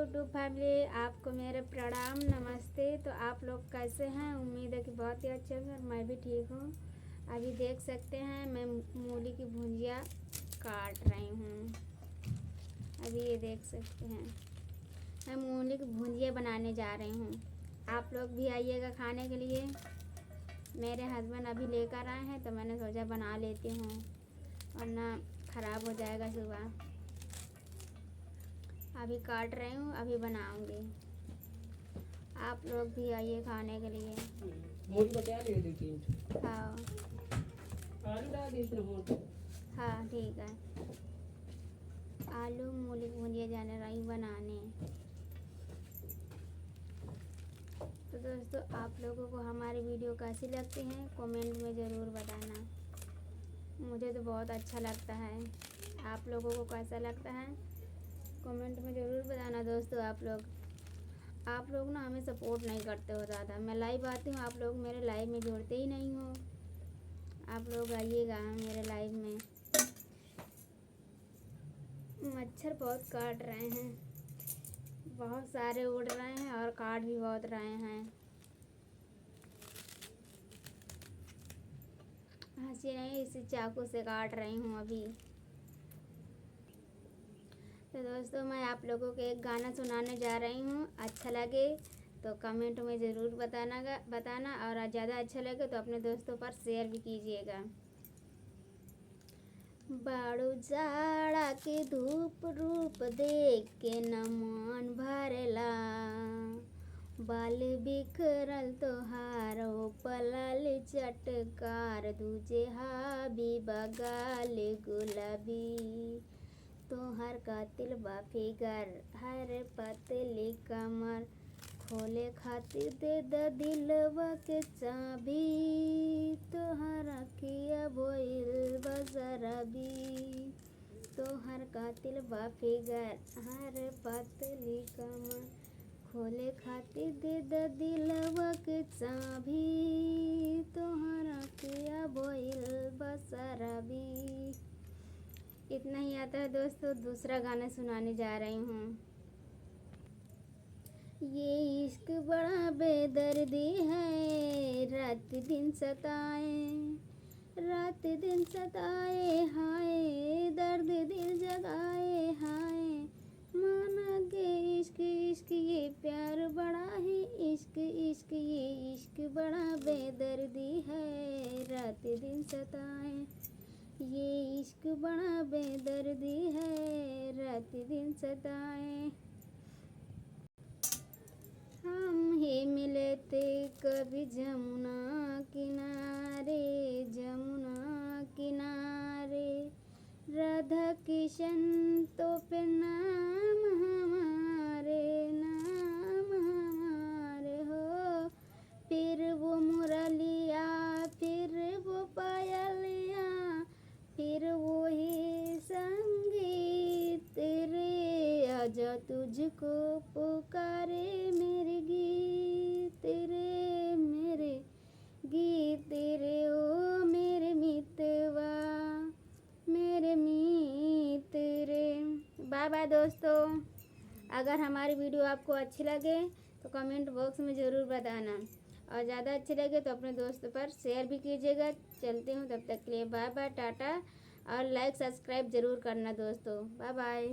YouTube family, आपको मेरे प्रणाम नमस्ते। तो आप लोग कैसे हैं? उम्मीद है कि बहुत ही अच्छे हैं और मैं भी ठीक हूँ। अभी देख सकते हैं मैं मूली की भुजिया काट रही हूँ। अभी ये देख सकते हैं मैं मूली की भुजिया बनाने जा रही हूँ। आप लोग भी आइएगा खाने के लिए। मेरे हस्बैंड अभी लेकर आए हैं तो मैंने सोचा बना लेती हूँ, वरना ख़राब हो जाएगा सुबह। अभी काट रही हूँ, अभी बनाऊंगी। आप लोग भी आइए खाने के लिए। हाँ हाँ ठीक है। आलू मूली की भुजिया जाने रही बनाने। तो दोस्तों, आप लोगों को हमारी वीडियो कैसी लगती हैं कमेंट में ज़रूर बताना। मुझे तो बहुत अच्छा लगता है। आप लोगों को कैसा लगता है कमेंट में ज़रूर बताना। दोस्तों, आप लोग ना हमें सपोर्ट नहीं करते हो ज़्यादा। मैं लाइव आती हूँ, आप लोग मेरे लाइव में जुड़ते ही नहीं हो। आप लोग आइएगा मेरे लाइव में। मच्छर बहुत काट रहे हैं, बहुत सारे उड़ रहे हैं और काट भी बहुत रहे हैं। हंसी नहीं, इसी चाकू से काट रही हूँ अभी। तो दोस्तों, मैं आप लोगों को एक गाना सुनाने जा रही हूँ। अच्छा लगे तो कमेंट में ज़रूर बताना और ज़्यादा अच्छा लगे तो अपने दोस्तों पर शेयर भी कीजिएगा। बाड़ू जाड़ा के धूप रूप देख के न मन भरेला। बाल बिखरल तोहार पलाल चटकार, दूजे हाबी बगाल गुलाबी। तोहर कातिल बा फिगर, हर पतली कमर, खोले खातिर दे द दिलवा के चाबी। तोहर अखिया भइल बा शराबी। तोहर कातिल बा फिगर, हर पतली कमर, खोले खातिर दे द दिलवा के चाबी। तोहर अखिया भइल बा शराबी। इतना ही आता है दोस्तों। दूसरा गाना सुनाने जा रही हूँ। ये इश्क बड़ा बेदर्दी है, रात दिन सताए, रात दिन सताए हाय, दर्द दिल जगाए हाय। माना के इश्क इश्क ये प्यार बड़ा है, इश्क इश्क ये इश्क बड़ा बेदर्दी है, रात दिन सताए। ये इश्क बड़ा बेदर्दी है, रात दिन सताए। हम ही मिले थे कभी जमुना किनारे, जमुना किनारे। राधा किशन तो पे नाम हमारे, नाम हमारे हो। फिर वो मुरलिया, फिर वो पायलिया, फिर वही संगीत रे। आजा तुझको पुकारे मेरे गीत रे, मेरे गीत रे। ओ मेरे मितवा, मेरे मीत रे। बाय बाय दोस्तों। अगर हमारी वीडियो आपको अच्छी लगे तो कमेंट बॉक्स में ज़रूर बताना, और ज़्यादा अच्छे लगे तो अपने दोस्तों पर शेयर भी कीजिएगा। चलती हूँ, तब तक के लिए बाय बाय, टाटा। और लाइक सब्सक्राइब ज़रूर करना दोस्तों। Bye bye.